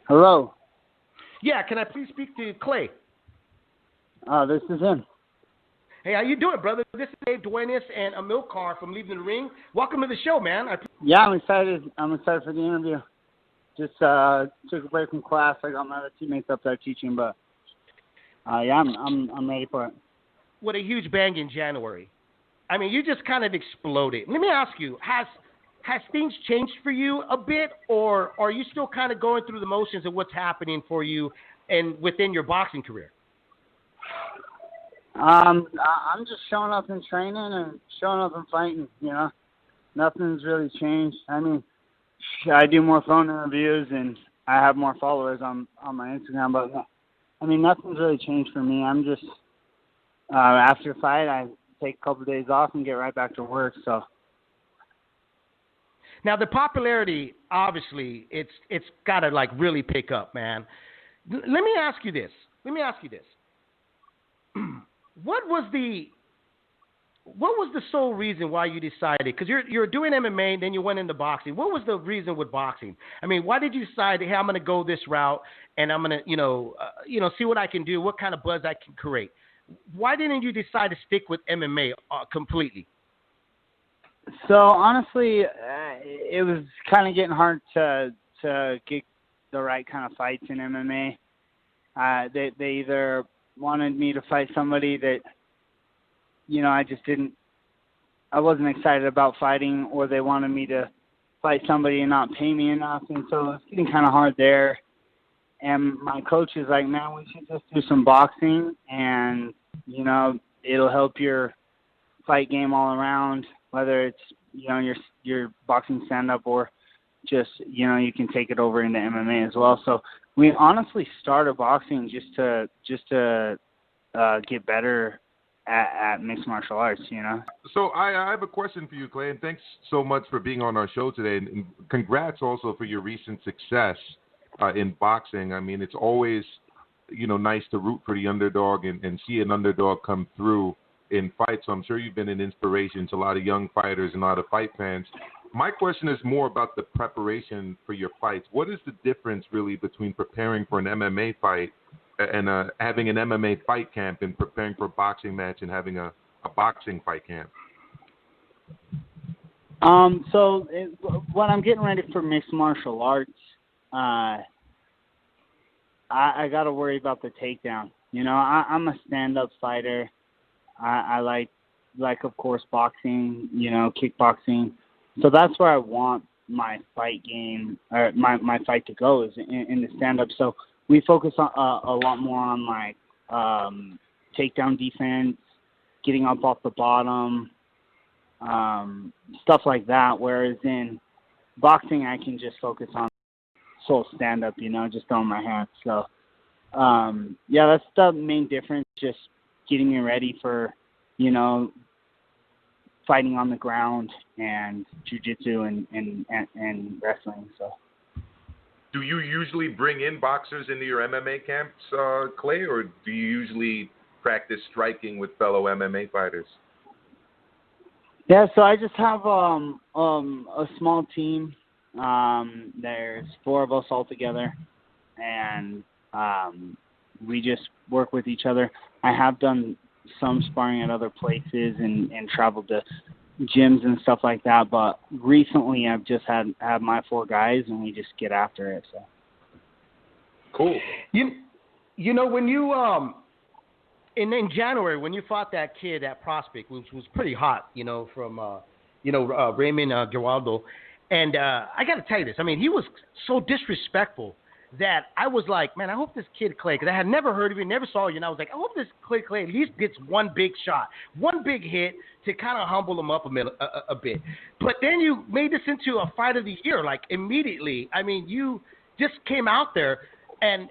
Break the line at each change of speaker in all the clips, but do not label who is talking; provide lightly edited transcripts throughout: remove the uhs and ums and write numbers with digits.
Hello.
Yeah, can I please speak to Clay?
This is him.
Hey, how you doing, brother? This is Dave Duenas and Amilcar from Leaving the Ring. Welcome to the show, man.
Yeah, I'm excited. I'm excited for the interview. Just took a break from class. I got my other teammates up there teaching, but yeah, I'm ready for it.
What a huge bang in January. I mean, you just kind of exploded. Let me ask you, has things changed for you a bit, or are you still kind of going through the motions of what's happening for you and within your boxing career?
I'm just showing up and training and showing up and fighting. Nothing's really changed. I mean, I do more phone interviews and I have more followers on my Instagram, but I mean, nothing's really changed for me. I'm just after a fight, I take a couple of days off and get right back to work. So.
Now the popularity, obviously, it's got to like really pick up, man. Let me ask you this. What was the sole reason why you decided? Because you're doing MMA, and then you went into boxing. What was the reason with boxing? I mean, why did you decide, hey, I'm going to go this route, and I'm going to, see what I can do, what kind of buzz I can create? Why didn't you decide to stick with MMA completely?
So honestly, it was kind of getting hard to get the right kind of fights in MMA. They either wanted me to fight somebody that, I wasn't excited about fighting, or they wanted me to fight somebody and not pay me enough. And so it's getting kind of hard there. And my coach is like, man, we should just do some boxing and, it'll help your fight game all around, whether it's, your boxing stand-up or just, you can take it over into MMA as well. So we honestly started boxing just to get better at mixed martial arts,
So I have a question for you, Clay, and thanks so much for being on our show today. And congrats also for your recent success in boxing. I mean, it's always, nice to root for the underdog and see an underdog come through in fights. So I'm sure you've been an inspiration to a lot of young fighters and a lot of fight fans. My question is more about the preparation for your fights. What is the difference really between preparing for an MMA fight and having an MMA fight camp and preparing for a boxing match and having a boxing fight camp?
When I'm getting ready for mixed martial arts, I got to worry about the takedown. I'm a stand-up fighter. I like of course boxing, kickboxing. So that's where I want my fight game, or my fight to go, is in the stand-up. So we focus on a lot more on like takedown defense, getting up off the bottom, stuff like that. Whereas in boxing, I can just focus on sole stand-up, just throwing my hands. So yeah, that's the main difference. Just getting me ready for, fighting on the ground and jiu-jitsu and wrestling. So,
do you usually bring in boxers into your MMA camps, Clay, or do you usually practice striking with fellow MMA fighters?
Yeah, so I just have a small team. There's 4 of us all together, and we just work with each other. I have done some sparring at other places and traveled to gyms and stuff like that, but recently I've just had my 4 guys, and we just get after it. So
cool.
When you in January when you fought that kid at Prospect, which was pretty hot, from Raymond Guajardo, and I got to tell you this. I mean, he was so disrespectful that I was like, man, I hope this kid Clay, because I had never heard of him, never saw you, and I was like, I hope this Clay at least gets one big shot, one big hit to kind of humble him up a bit. But then you made this into a fight of the year, like immediately. I mean, you just came out there and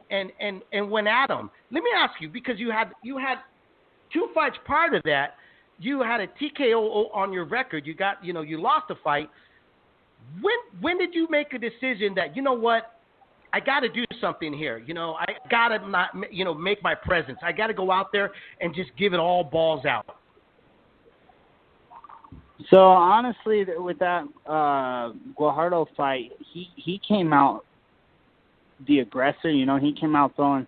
went at him. Let me ask you, because you had 2 fights prior to that. You had a TKO on your record. You got, you lost a fight. When did you make a decision that, you know what, I got to do something here. I got to not, make my presence. I got to go out there and just give it all balls out.
So honestly, with that Guajardo fight, he came out the aggressor. You know, he came out throwing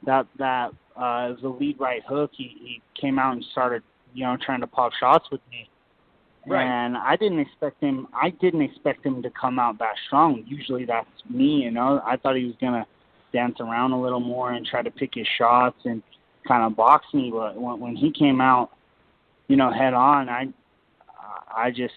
that it was a lead right hook. He came out and started, you know, trying to pop shots with me.
Right.
And I didn't expect him to come out that strong. Usually that's me, you know. I thought he was gonna dance around a little more and try to pick his shots and kind of box me. But when he came out, you know, head on, I just,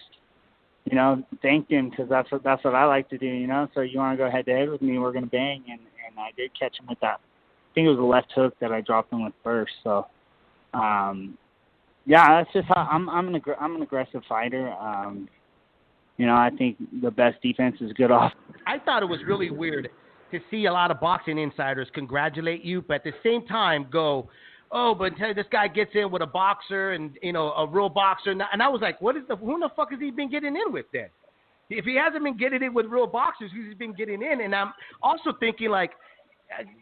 you know, thanked him, because that's what I like to do, you know. So you want to go head to head with me, we're gonna bang, and I did catch him with that. I think it was a left hook that I dropped him with first. So, yeah, that's just how I'm an aggressive fighter. You know, I think the best defense is good off.
I thought it was really weird to see a lot of boxing insiders congratulate you, but at the same time go, oh, but this guy gets in with a boxer and, you know, a real boxer. And I was like, who the fuck has he been getting in with then? If he hasn't been getting in with real boxers, who's been getting in? And I'm also thinking, like,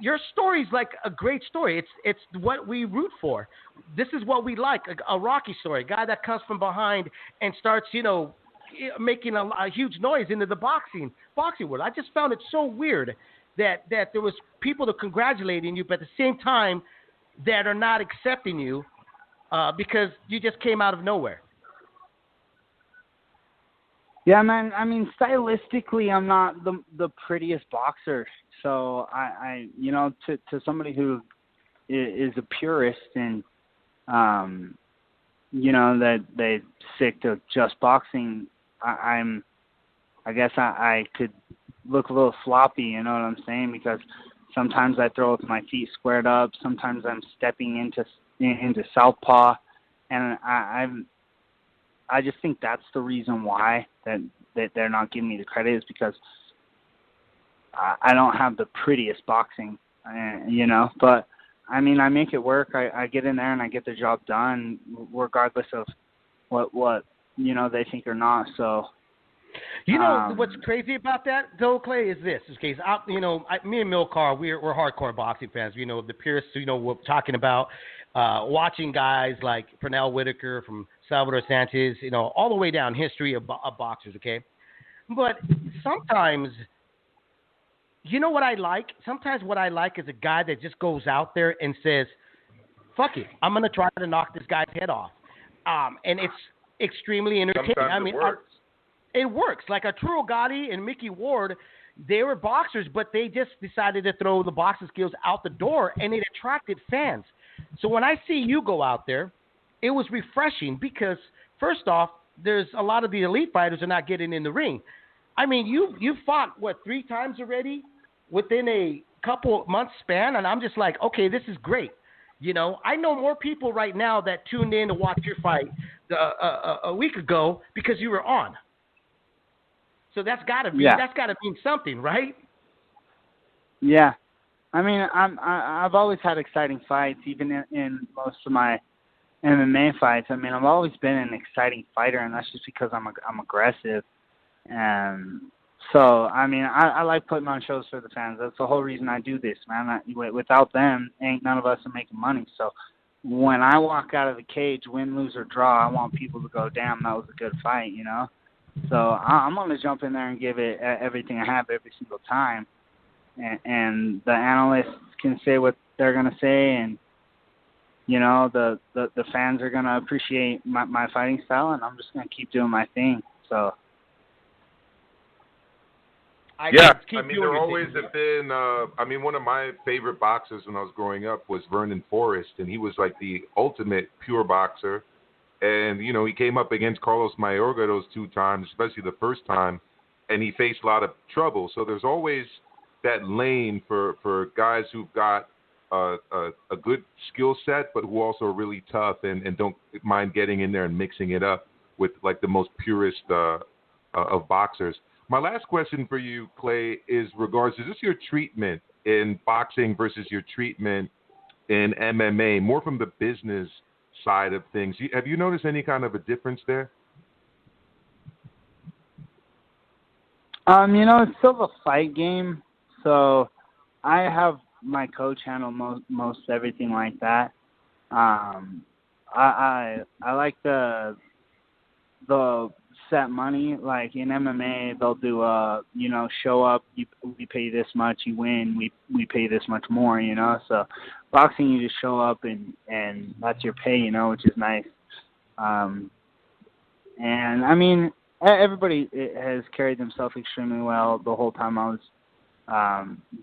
your story's like a great story. It's what we root for. This is what we like, a Rocky story, a guy that comes from behind and starts, you know, making a huge noise into the boxing world. I just found it so weird that there was people that congratulating you, but at the same time that are not accepting you because you just came out of nowhere.
Yeah, man. I mean, stylistically, I'm not the prettiest boxer. So I you know, to somebody who is a purist and you know, that they stick to just boxing, I guess I could look a little sloppy, you know what I'm saying? Because sometimes I throw with my feet squared up. Sometimes I'm stepping into southpaw, and I just think that's the reason why that they're not giving me the credit, is because I don't have the prettiest boxing, you know. But I mean, I make it work. I get in there and I get the job done, regardless of what you know they think or not. So.
You know what's crazy about that, though, Clay, is this. Okay, so me and Milcar, we're hardcore boxing fans. You know, the purists, you know, we're talking about watching guys like Pernell Whitaker from Salvador Sanchez, you know, all the way down history of boxers, okay? But sometimes, you know what I like? Sometimes what I like is a guy that just goes out there and says, fuck it, I'm going to try to knock this guy's head off. And it's extremely entertaining.
Sometimes it works.
It works. Like Arturo Gatti and Mickey Ward, they were boxers, but they just decided to throw the boxing skills out the door, and it attracted fans. So when I see you go out there, it was refreshing because, first off, there's a lot of the elite fighters are not getting in the ring. I mean, you fought, 3 times already within a couple months span, and I'm just like, okay, this is great. You know, I know more people right now that tuned in to watch your fight a week ago because you were on. So that's got to mean something, right?
Yeah, I mean, I've always had exciting fights, even in most of my MMA fights. I mean, I've always been an exciting fighter, and that's just because I'm aggressive. And so, I mean, I like putting on shows for the fans. That's the whole reason I do this, man. Without them, ain't none of us are making money. So when I walk out of the cage, win, lose, or draw, I want people to go, damn, that was a good fight, you know? So I'm going to jump in there and give it everything I have every single time. And the analysts can say what they're going to say, and, you know, the fans are going to appreciate my fighting style, and I'm just going to keep doing my thing. So.
Yeah, I mean, there always have been, one of my favorite boxers when I was growing up was Vernon Forrest, and he was like the ultimate pure boxer. And, you know, he came up against Carlos Mayorga those 2 times, especially the first time, and he faced a lot of trouble. So there's always that lane for guys who've got a good skill set, but who also are really tough and don't mind getting in there and mixing it up with, like, the most purest of boxers. My last question for you, Clay, is this your treatment in boxing versus your treatment in MMA, more from the business side of things? Have you noticed any kind of a difference there?
You know, it's still a fight game, so I have my coach handle most everything like that. I like the set money. Like in MMA, they'll do show up, we pay you this much, you win, we pay you this much more, So boxing, you just show up and that's your pay, which is nice. And I mean, everybody has carried themselves extremely well the whole time I was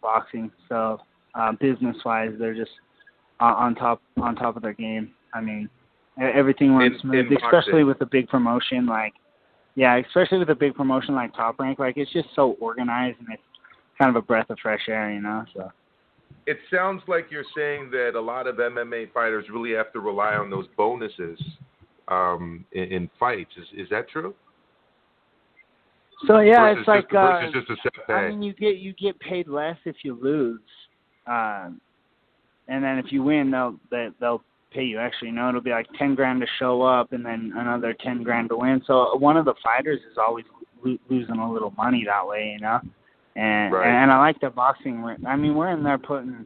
boxing. So business-wise, they're just on top of their game. I mean, everything runs smooth, especially with a big promotion like Top Rank. Like, it's just so organized, and it's kind of a breath of fresh air, So
it sounds like you're saying that a lot of MMA fighters really have to rely on those bonuses in fights. Is that true?
So yeah,
versus
it's like
versus just a set pay.
I mean, you get paid less if you lose, and then if you win, they'll pay you extra. It'll be like $10,000 to show up, and then another $10,000 to win. So one of the fighters is always losing a little money that way, And
right.
and I like the boxing. We're in there putting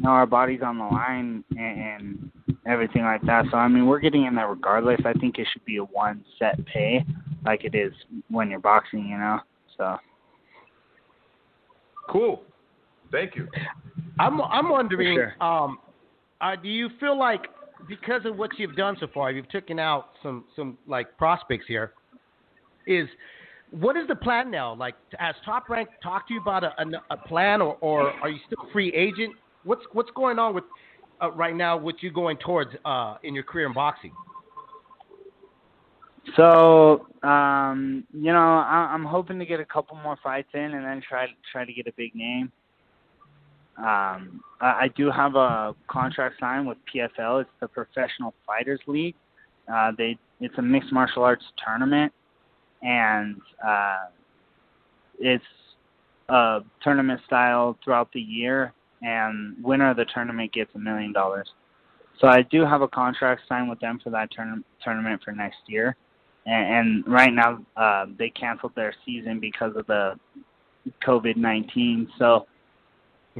our bodies on the line and everything like that. So we're getting in there regardless. I think it should be a one set pay, like it is when you're boxing, So
cool. Thank you.
I'm wondering,
sure.
Do you feel like because of what you've done so far, you've taken out some like prospects here, what is the plan now? Like, has Top Rank talked to you about a plan, or are you still a free agent? What's going on with right now? What you going towards in your career in boxing?
So, I'm hoping to get a couple more fights in, and then try to get a big name. I do have a contract signed with PFL. It's the Professional Fighters League. It's a mixed martial arts tournament, and it's a tournament style throughout the year, and winner of the tournament gets $1 million. So I do have a contract signed with them for that tournament for next year. And right now they canceled their season because of the COVID-19. So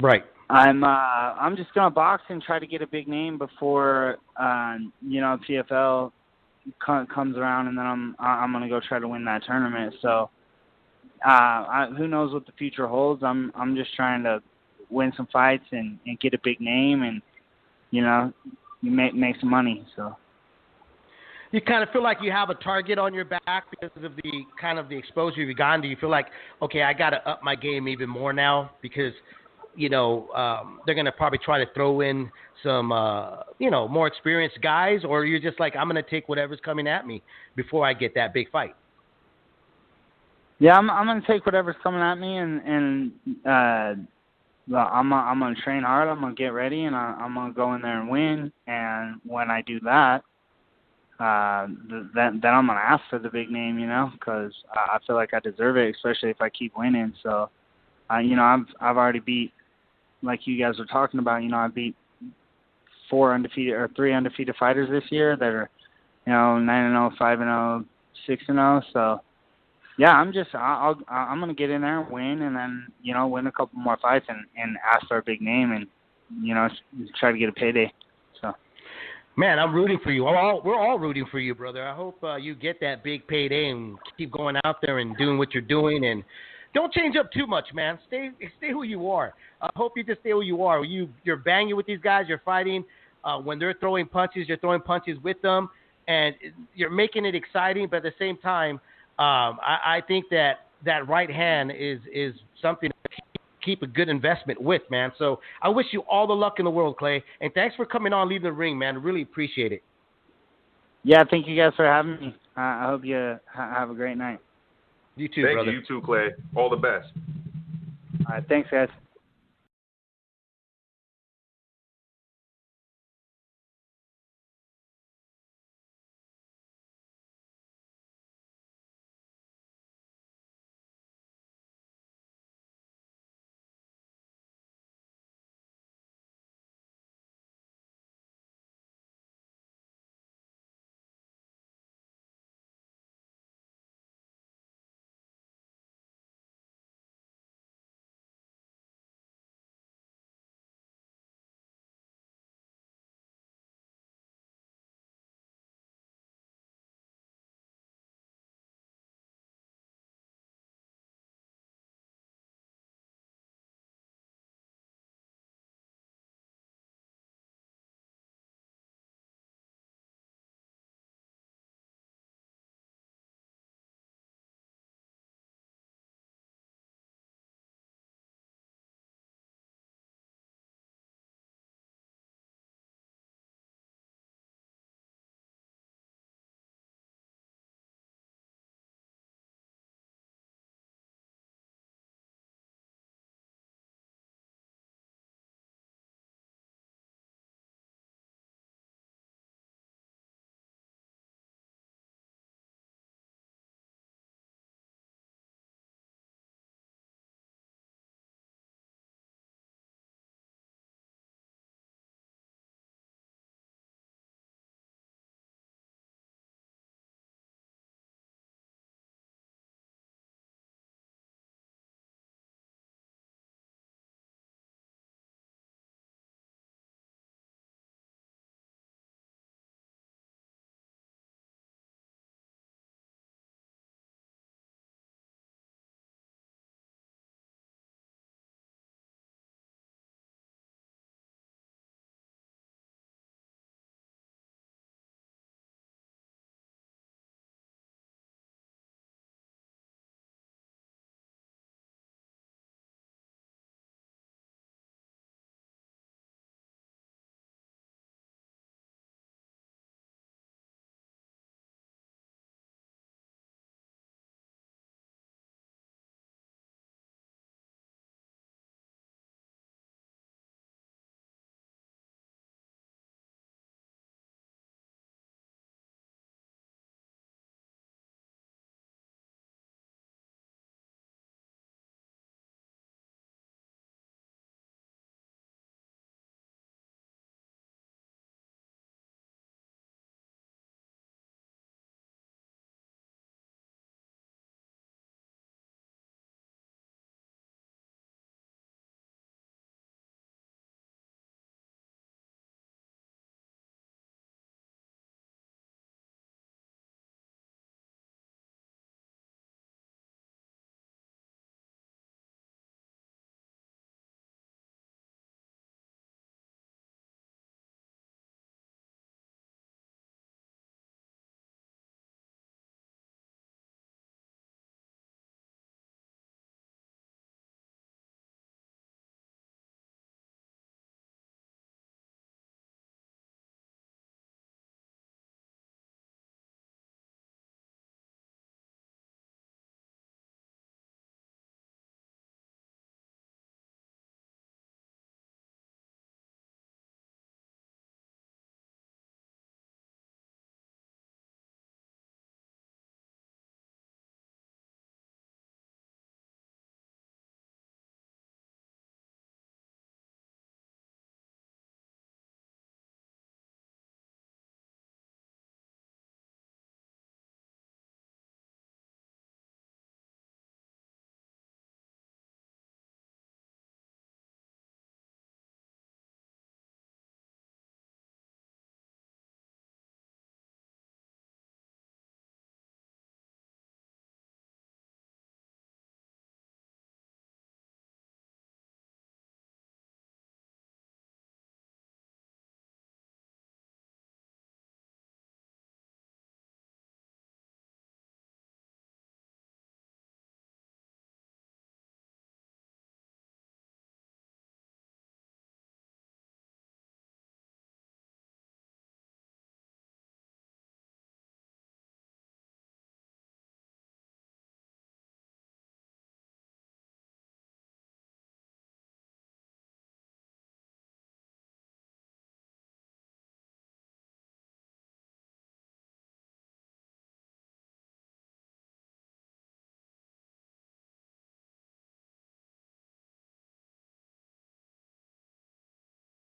right.
I'm just gonna box and try to get a big name before PFL comes around, and then I'm gonna go try to win that tournament. So who knows what the future holds? I'm just trying to win some fights and get a big name, and you make some money. So
you kind of feel like you have a target on your back because of the kind of the exposure you've gotten. Do you feel like, okay, I got to up my game even more now because they're going to probably try to throw in some, more experienced guys, or you're just like, I'm going to take whatever's coming at me before I get that big fight?
Yeah, I'm going to take whatever's coming at me, and I'm going to train hard. I'm going to get ready, and I'm going to go in there and win. And when I do that, then I'm going to ask for the big name, because I feel like I deserve it, especially if I keep winning. So, I've already beat, like you guys were talking about, I beat 3 undefeated fighters this year that are, 9-0, 5-0, 6-0. So, yeah, I'm going to get in there and win, and then, win a couple more fights and ask for a big name and, try to get a payday. So.
Man, I'm rooting for you. We're all rooting for you, brother. I hope you get that big payday and keep going out there and doing what you're doing, and don't change up too much, man. Stay who you are. I hope you just stay who you are. You're banging with these guys. You're fighting. When they're throwing punches, you're throwing punches with them, and you're making it exciting. But at the same time, I think that right hand is something to keep a good investment with, man. So I wish you all the luck in the world, Clay. And thanks for coming on, leaving the ring, man. Really appreciate it.
Yeah, thank you guys for having me. I hope you have a great night.
You too,
Thank
brother.
you. You too, Clay. All the best.
All right, thanks, guys.